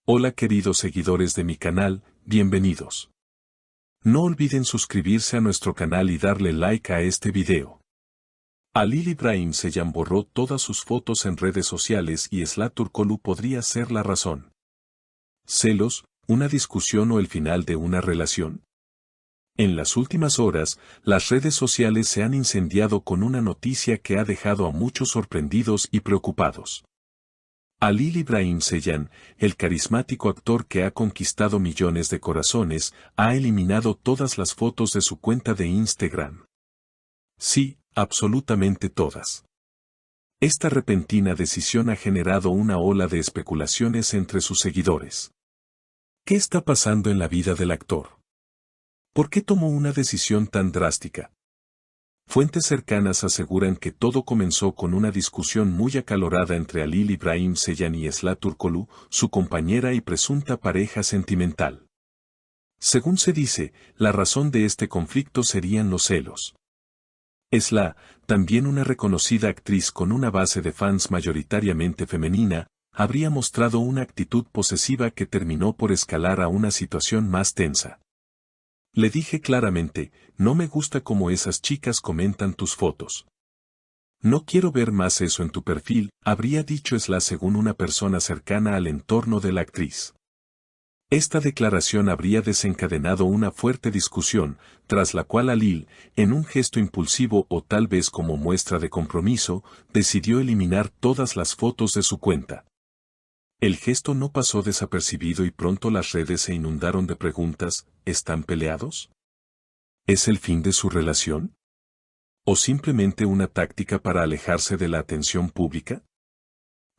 Hola queridos seguidores de mi canal, bienvenidos. No olviden suscribirse a nuestro canal y darle like a este video. Halil İbrahim Ceyhan borró todas sus fotos en redes sociales y Esla Turkoglu podría ser la razón. ¿Celos, una discusión o el final de una relación? En las últimas horas, las redes sociales se han incendiado con una noticia que ha dejado a muchos sorprendidos y preocupados. Halil İbrahim Ceyhan, el carismático actor que ha conquistado millones de corazones, ha eliminado todas las fotos de su cuenta de Instagram. Sí, absolutamente todas. Esta repentina decisión ha generado una ola de especulaciones entre sus seguidores. ¿Qué está pasando en la vida del actor? ¿Por qué tomó una decisión tan drástica? Fuentes cercanas aseguran que todo comenzó con una discusión muy acalorada entre Halil İbrahim Ceyhan y Esla Turkoglu, su compañera y presunta pareja sentimental. Según se dice, la razón de este conflicto serían los celos. Esla, también una reconocida actriz con una base de fans mayoritariamente femenina, habría mostrado una actitud posesiva que terminó por escalar a una situación más tensa. Le dije claramente, no me gusta cómo esas chicas comentan tus fotos. No quiero ver más eso en tu perfil, habría dicho Esla según una persona cercana al entorno de la actriz. Esta declaración habría desencadenado una fuerte discusión, tras la cual Halil, en un gesto impulsivo o tal vez como muestra de compromiso, decidió eliminar todas las fotos de su cuenta. El gesto no pasó desapercibido y pronto las redes se inundaron de preguntas: ¿están peleados? ¿Es el fin de su relación? ¿O simplemente una táctica para alejarse de la atención pública?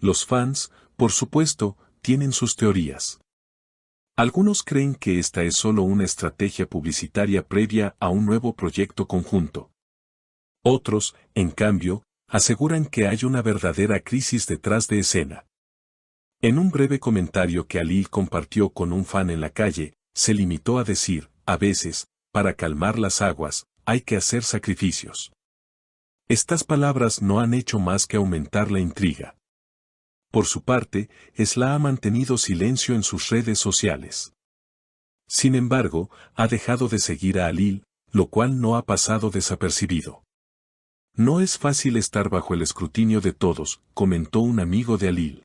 Los fans, por supuesto, tienen sus teorías. Algunos creen que esta es solo una estrategia publicitaria previa a un nuevo proyecto conjunto. Otros, en cambio, aseguran que hay una verdadera crisis detrás de escena. En un breve comentario que Halil compartió con un fan en la calle, se limitó a decir: a veces, para calmar las aguas, hay que hacer sacrificios. Estas palabras no han hecho más que aumentar la intriga. Por su parte, Esla ha mantenido silencio en sus redes sociales. Sin embargo, ha dejado de seguir a Halil, lo cual no ha pasado desapercibido. No es fácil estar bajo el escrutinio de todos, comentó un amigo de Halil.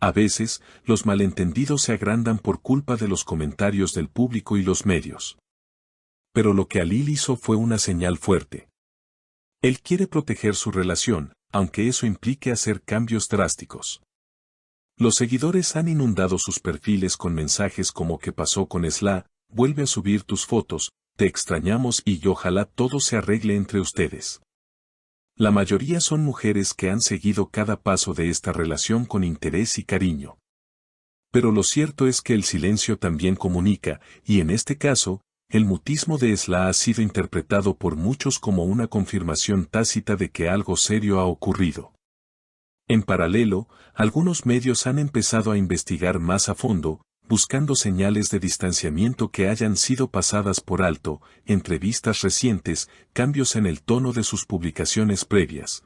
A veces, los malentendidos se agrandan por culpa de los comentarios del público y los medios. Pero lo que Halil hizo fue una señal fuerte. Él quiere proteger su relación, aunque eso implique hacer cambios drásticos. Los seguidores han inundado sus perfiles con mensajes como: ¿qué pasó con Esla? Vuelve a subir tus fotos, te extrañamos y ojalá todo se arregle entre ustedes. La mayoría son mujeres que han seguido cada paso de esta relación con interés y cariño. Pero lo cierto es que el silencio también comunica, y en este caso, el mutismo de Esla ha sido interpretado por muchos como una confirmación tácita de que algo serio ha ocurrido. En paralelo, algunos medios han empezado a investigar más a fondo, buscando señales de distanciamiento que hayan sido pasadas por alto, entrevistas recientes, cambios en el tono de sus publicaciones previas,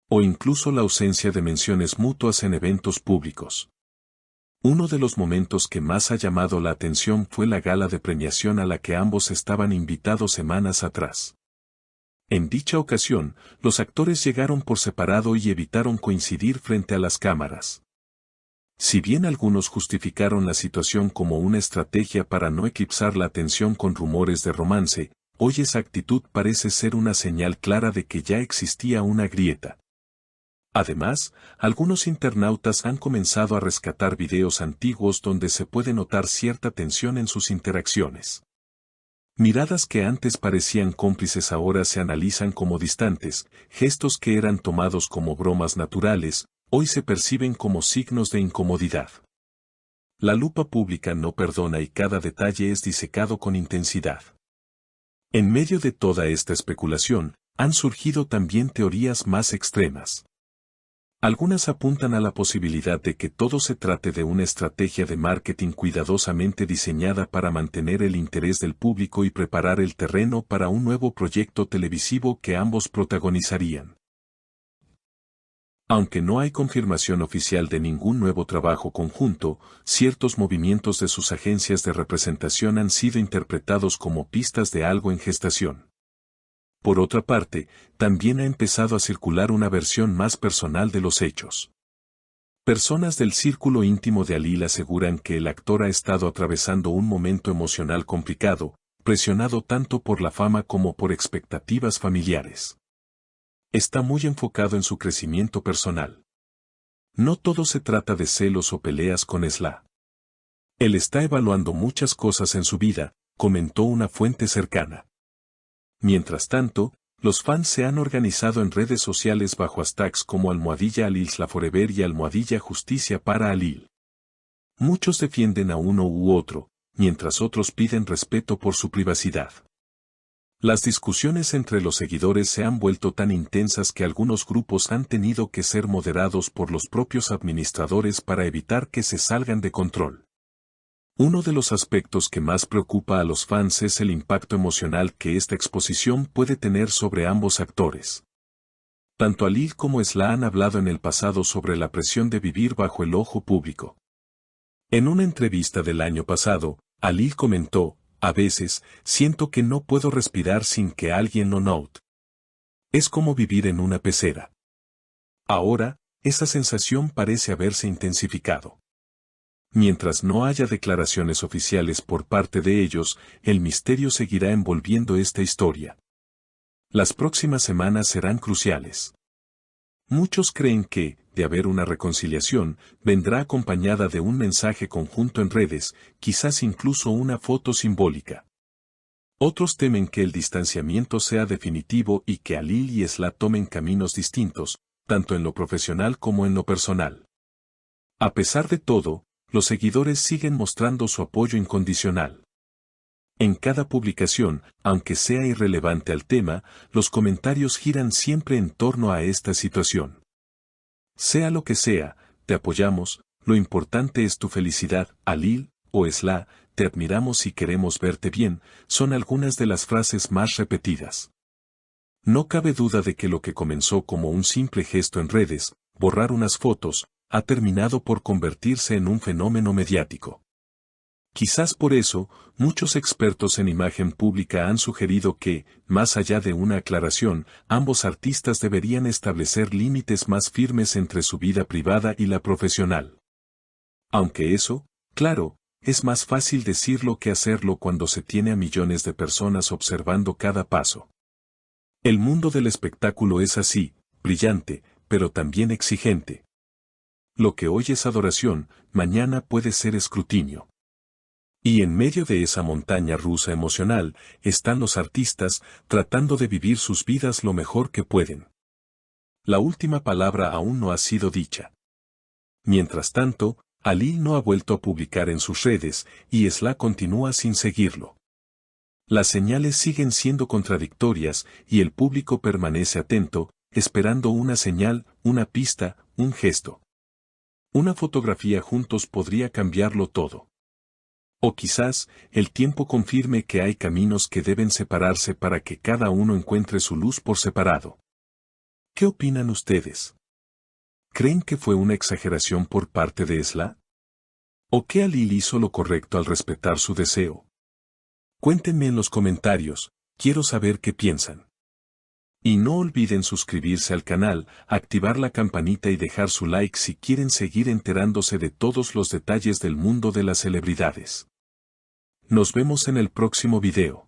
o incluso la ausencia de menciones mutuas en eventos públicos. Uno de los momentos que más ha llamado la atención fue la gala de premiación a la que ambos estaban invitados semanas atrás. En dicha ocasión, los actores llegaron por separado y evitaron coincidir frente a las cámaras. Si bien algunos justificaron la situación como una estrategia para no eclipsar la atención con rumores de romance, hoy esa actitud parece ser una señal clara de que ya existía una grieta. Además, algunos internautas han comenzado a rescatar videos antiguos donde se puede notar cierta tensión en sus interacciones. Miradas que antes parecían cómplices ahora se analizan como distantes, gestos que eran tomados como bromas naturales, hoy se perciben como signos de incomodidad. La lupa pública no perdona y cada detalle es disecado con intensidad. En medio de toda esta especulación, han surgido también teorías más extremas. Algunas apuntan a la posibilidad de que todo se trate de una estrategia de marketing cuidadosamente diseñada para mantener el interés del público y preparar el terreno para un nuevo proyecto televisivo que ambos protagonizarían. Aunque no hay confirmación oficial de ningún nuevo trabajo conjunto, ciertos movimientos de sus agencias de representación han sido interpretados como pistas de algo en gestación. Por otra parte, también ha empezado a circular una versión más personal de los hechos. Personas del círculo íntimo de Alil aseguran que el actor ha estado atravesando un momento emocional complicado, presionado tanto por la fama como por expectativas familiares. Está muy enfocado en su crecimiento personal. No todo se trata de celos o peleas con Esla. Él está evaluando muchas cosas en su vida, comentó una fuente cercana. Mientras tanto, los fans se han organizado en redes sociales bajo hashtags como @AlilSlaForever y @Justicia para Alil. Muchos defienden a uno u otro, mientras otros piden respeto por su privacidad. Las discusiones entre los seguidores se han vuelto tan intensas que algunos grupos han tenido que ser moderados por los propios administradores para evitar que se salgan de control. Uno de los aspectos que más preocupa a los fans es el impacto emocional que esta exposición puede tener sobre ambos actores. Tanto Alil como Esla han hablado en el pasado sobre la presión de vivir bajo el ojo público. En una entrevista del año pasado, Alil comentó: "A veces, siento que no puedo respirar sin que alguien lo note. Es como vivir en una pecera". Ahora, esa sensación parece haberse intensificado. Mientras no haya declaraciones oficiales por parte de ellos, el misterio seguirá envolviendo esta historia. Las próximas semanas serán cruciales. Muchos creen que, de haber una reconciliación, vendrá acompañada de un mensaje conjunto en redes, quizás incluso una foto simbólica. Otros temen que el distanciamiento sea definitivo y que Alil y Esla tomen caminos distintos, tanto en lo profesional como en lo personal. A pesar de todo, los seguidores siguen mostrando su apoyo incondicional. En cada publicación, aunque sea irrelevante al tema, los comentarios giran siempre en torno a esta situación. Sea lo que sea, te apoyamos, lo importante es tu felicidad, Alil, o Esla, te admiramos y queremos verte bien, son algunas de las frases más repetidas. No cabe duda de que lo que comenzó como un simple gesto en redes, borrar unas fotos, ha terminado por convertirse en un fenómeno mediático. Quizás por eso, muchos expertos en imagen pública han sugerido que, más allá de una aclaración, ambos artistas deberían establecer límites más firmes entre su vida privada y la profesional. Aunque eso, claro, es más fácil decirlo que hacerlo cuando se tiene a millones de personas observando cada paso. El mundo del espectáculo es así, brillante, pero también exigente. Lo que hoy es adoración, mañana puede ser escrutinio. Y en medio de esa montaña rusa emocional, están los artistas, tratando de vivir sus vidas lo mejor que pueden. La última palabra aún no ha sido dicha. Mientras tanto, Alil no ha vuelto a publicar en sus redes, y Esla continúa sin seguirlo. Las señales siguen siendo contradictorias, y el público permanece atento, esperando una señal, una pista, un gesto. Una fotografía juntos podría cambiarlo todo. O quizás, el tiempo confirme que hay caminos que deben separarse para que cada uno encuentre su luz por separado. ¿Qué opinan ustedes? ¿Creen que fue una exageración por parte de Esla? ¿O que Alil hizo lo correcto al respetar su deseo? Cuéntenme en los comentarios, quiero saber qué piensan. Y no olviden suscribirse al canal, activar la campanita y dejar su like si quieren seguir enterándose de todos los detalles del mundo de las celebridades. Nos vemos en el próximo video.